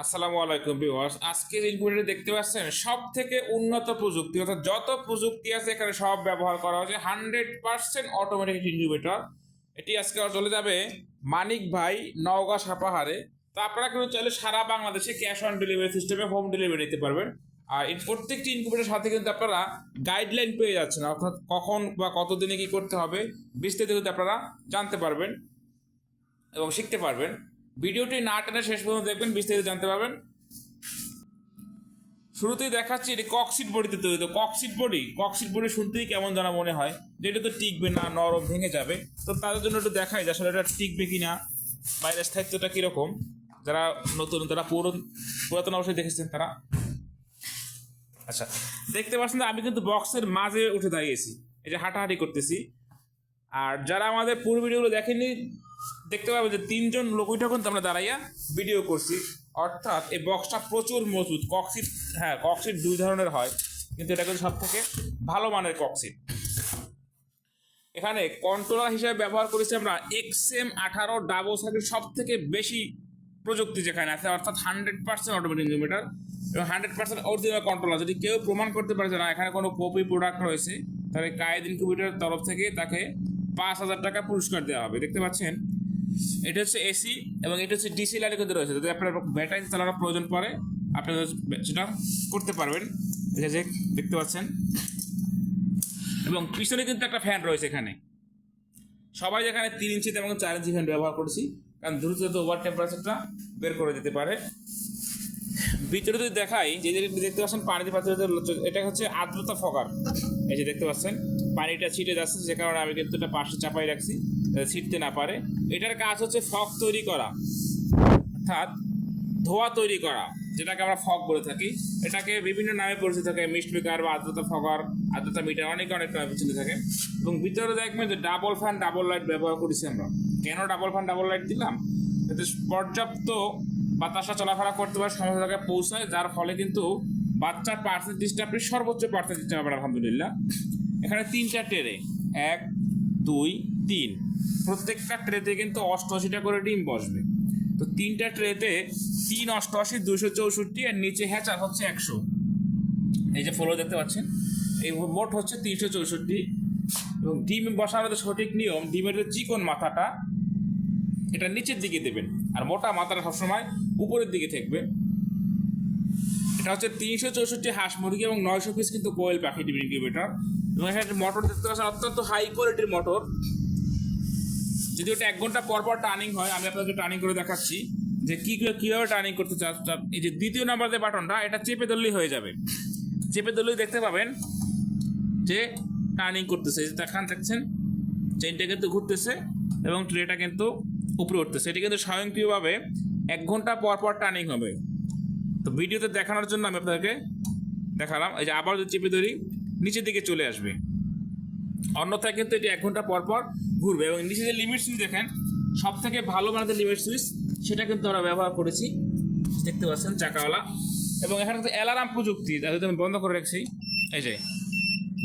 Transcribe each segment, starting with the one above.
আসসালামু আলাইকুম ভিউয়ার্স। আজকের ইনকিউবেটর দেখতে পাচ্ছেন সব থেকে উন্নত প্রযুক্তি, অর্থাৎ যত প্রযুক্তি আছে এখানে সব ব্যবহার করা হয়েছে। 100% অটোমেটিক ইনকিউবেটর। এটি আজকে চলে যাবে মানিক ভাই, নওগাঁ সাপাহারে। তো আপনারা কিন্তু চাইলে সারা বাংলাদেশে ক্যাশ অন ডেলিভারি সিস্টেমে হোম ডেলিভারি নিতে পারবেন। আর প্রত্যেকটি ইনকিউবেটরের সাথে কিন্তু আপনারা গাইডলাইন পেয়ে যাচ্ছেন, অর্থাৎ কখন বা কতদিনে কি করতে হবে বিস্তারিত কিন্তু আপনারা জানতে পারবেন এবং শিখতে পারবেন। ভিডিওটি না টেনে শেষ পর্যন্ত দেখবেন, বিস্তারিত জানতে পারবেন। শুরুতেই দেখাচ্ছি এটি ককশিট বডিতে তৈরি। তো ককশিট বডি শুনতেই কেমন যেন মনে হয় যে এটা তো টিকবে না, নরম ভেঙে যাবে। তো তাদের জন্য একটু দেখাই যে আসলে এটা টিকবে কিনা, বাইরের স্থায়িত্বটা কীরকম। যারা নতুন, যারা পুরাতন অবশ্যই দেখেছেন তারা। আচ্ছা, দেখতে পাচ্ছেন আমি কিন্তু বক্সের মাঝে উঠে দাঁড়িয়েছি, এই যে হাঁটাহাঁটি করতেছি। আর যারা আমাদের পুরো ভিডিওগুলো দেখেননি দেখতে পাবেন যে তিনজন লোক ওইটা কিন্তু আমরা দাঁড়াইয়া ভিডিও করছি। অর্থাৎ এই বক্সটা প্রচুর মজবুত। ককশিট দুই ধরনের হয়, কিন্তু এটা কিন্তু সব থেকে ভালো মানের ককশিট। এখানে কন্ট্রোলার হিসেবে ব্যবহার করেছি আমরা XM18 ডাবল সার্কিট, সব থেকে বেশি প্রযুক্তি যেখানে আছে, অর্থাৎ 100% অটোমেটিক ইনকিউবেটর এবং 100% অরিজিনাল কন্ট্রোলার। যদি কেউ প্রমাণ করতে পারে যে না এখানে কোনো কপি প্রোডাক্ট রয়েছে, তাহলে কায়েদ ইনকিউবেটরের তরফ থেকে তাকে 5,000 টাকা পুরস্কার দেওয়া হবে। দেখতে পাচ্ছেন এটা হচ্ছে এসি এবং এটা হচ্ছে ডিসি লাইনে কিন্তু রয়েছে। যদি আপনার ব্যাটারি চালানোর প্রয়োজন পড়ে আপনারা সেটা করতে পারবেন। এই যে দেখতে পাচ্ছেন, এবং পিছনে কিন্তু একটা ফ্যান রয়েছে। এখানে সবাই যেখানে 3 ইঞ্চি এবং 4 ইঞ্চি ফ্যান ব্যবহার করেছি, কারণ দ্রুত ওভার টেম্পারেচারটা বের করে দিতে পারে। ভিতরে যদি দেখাই, যে দেখতে পাচ্ছেন পানিতে পাত্র, এটা হচ্ছে আর্দ্রতা ফগার। এই যে দেখতে পাচ্ছেন পানিটা ছিটে যাচ্ছে, যে কারণে আমি কিন্তু এটা পাশে চাপাই রাখছি ছিটতে না পারে। এটার কাজ হচ্ছে ফগ তৈরি করা, অর্থাৎ ধোঁয়া তৈরি করা, যেটাকে আমরা ফগ বলে থাকি। এটাকে বিভিন্ন নামে পরিচিত থাকে, মিস্ট মেকার বা আর্দ্রতা ফগার, আর্দ্রতা মিটার, অনেক নামে পরিচিত থাকে। এবং ভিতরে দেখবেন যে ডাবল ফ্যান ডাবল লাইট ব্যবহার করেছি আমরা। কেন ডাবল ফ্যান ডাবল লাইট দিলাম? এতে পর্যাপ্ত বাতাসা চলাফেরা করতে পারে, সমস্ত জায়গায় পৌঁছায়, যার ফলে কিন্তু বাচ্চার পার্সেন্টেজটা আপনি সর্বোচ্চ পার্সেন্টেজ পাবেন আলহামদুলিল্লাহ। এখানে 3টা ট্রে, 1 2 3, প্রত্যেকটা ট্রেতে কিন্তু 88টা করে ডিম বসবে। তো 3টা ট্রেতে 3 88 264, আর নিচে হ্যাচার হচ্ছে 100। এই যে ফলো দেখতে পাচ্ছেন, এই মোট হচ্ছে 364। এবং ডিম বসানোর সঠিক নিয়ম, ডিমের যে চিকন মাথাটা এটা নিচের দিকে দেবেন, আর মোটা মাথাটা সবসময় উপরের দিকে থাকবে। এটা হচ্ছে 364 হাঁস মুরগি এবং 900 পিস কিন্তু কোয়েল পাখি ডিম ইনকিউবেটর। এবং এখানে মোটর দেখতে পাচ্ছেন, অত্যন্ত হাই কোয়ালিটির মোটর। যদি ওটা 1 ঘন্টা পর পর টার্নিং হয়, আমি আপনাদেরকে টার্নিং করে দেখাচ্ছি যে কীভাবে টার্নিং করতে চাচ্ছেন। এই যে দ্বিতীয় নাম্বার যে বাটনটা, এটা চেপে ধরলেই হয়ে যাবে। চেপে ধরলেই দেখতে পাবেন যে টার্নিং করতেছে। দেখছেন চেইনটা কিন্তু ঘুরতেছে এবং ট্রেটা কিন্তু উপরে উঠতেছে। এটি কিন্তু স্বয়ংক্রিয়ভাবে 1 ঘন্টা পর পর টার্নিং হবে। তো ভিডিওতে দেখানোর জন্য আমি আপনাদেরকে দেখালাম। এই যে আবার যদি চেপে ধরি, নিচের দিকে চলে আসবে। অন্যথায় কিন্তু এটি 1 ঘন্টা পর পর ঘুরবে। এবং নিচে যে লিমিট সুইচ দেখেন, সব থেকে ভালো মানের লিমিট সুইচ, সেটা কিন্তু আমরা ব্যবহার করেছি। দেখতে পাচ্ছেন চাকাওয়ালা। এবং এখানে কিন্তু অ্যালার্ম প্রযুক্তি, যাতে আমি বন্ধ করে রাখছি। এই যে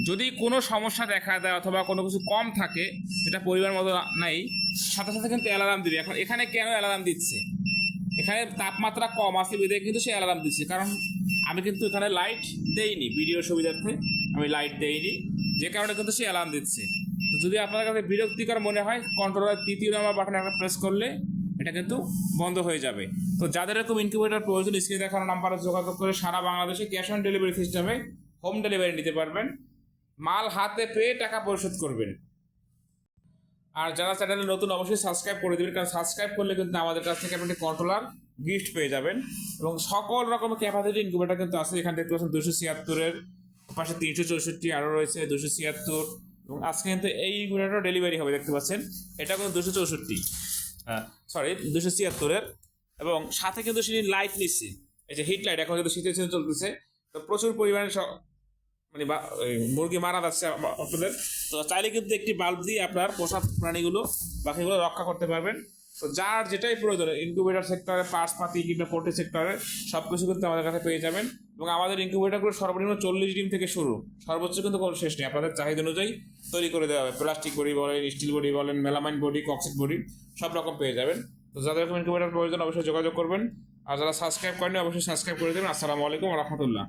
যদি কোনো সমস্যা দেখা দেয় অথবা কোনো কিছু কম থাকে, যেটা পরিবার মতো নাই, সাথে সাথে কিন্তু অ্যালার্ম দিবে। এখন এখানে কেন অ্যালার্ম দিচ্ছে? এখানে তাপমাত্রা কম আছে বিধে কিন্তু সে অ্যালার্ম দিচ্ছে, কারণ আমি কিন্তু এখানে লাইট দেইনি, ভিডিওর সুবিধার্থে আমি লাইট দেইনি, যে কারণে কিন্তু সে অ্যালার্ম দিচ্ছে। তো যদি আপনার কাছে বিরক্তিকর মনে হয়, কন্ট্রোলার 3য় নাম্বার বাটনে একটা প্রেস করলে এটা কিন্তু বন্ধ হয়ে যাবে। তো যাদের এরকম ইনকিউবেটর প্রয়োজন, স্ক্রিনে দেখানো নাম্বারে যোগাযোগ করে সারা বাংলাদেশে ক্যাশ অন ডেলিভারি সিস্টেমে হোম ডেলিভারি নিতে পারবেন। মাল হাতে পেয়ে টাকা পরিশোধ করবেন। আর যারা চ্যানেলে নতুন, অবশ্যই সাবস্ক্রাইব করে দেবেন, কারণ সাবস্ক্রাইব করলে কিন্তু আমাদের কাছ থেকে আপনি কন্ট্রোলার গিফট পেয়ে যাবেন। এবং সকল রকমের ক্যাপাসিটি ইনকিউবেটর কিন্তু আছে। এখানে দেখতে পাচ্ছেন 276-এর পাশে 364 আরও রয়েছে 276। এবং আজকে কিন্তু এই ইনকিউবেটর ডেলিভারি হবে, দেখতে পাচ্ছেন এটা কিন্তু 276-এর। এবং সাথে কিন্তু সেটি লাইট নিচ্ছে, এই যে হিট লাইট। এখন কিন্তু শীতের সিজন চলতেছে, তো প্রচুর পরিমাণে মানে মুরগি মারা যাচ্ছে আপনাদের। তো চাইলে কিন্তু একটি বাল্ব দিয়ে আপনার পোষা প্রাণীগুলো, বাকিগুলো রক্ষা করতে পারবেন। তো যার যেটাই প্রয়োজন, ইনকিউবেটর সেক্টরে, পার্টস পাতি কিংবা পোল্ট্রি সেক্টরে, সব কিছু কিন্তু আমাদের কাছে পেয়ে যাবেন। এবং আমাদের ইনকিউবেটরগুলো সর্বনিম্ন 40 ডিম থেকে শুরু, সর্বোচ্চ কিন্তু কোনো শেষ নেই। আপনাদের চাহিদা অনুযায়ী তৈরি করে দেওয়া হবে। প্লাস্টিক বডি বলেন, স্টিল বডি বলেন, মেলামাইন বডি, ককশিট বডি, সব রকম পেয়ে যাবেন। তো যাদের এরকম ইনকিউবেটর প্রয়োজন অবশ্যই যোগাযোগ করবেন, আর যারা সাবস্ক্রাইব করেনি অবশ্যই সাবস্ক্রাইব করে দেবেন। আসসালামু আলাইকুম রহমতুল্লাহ।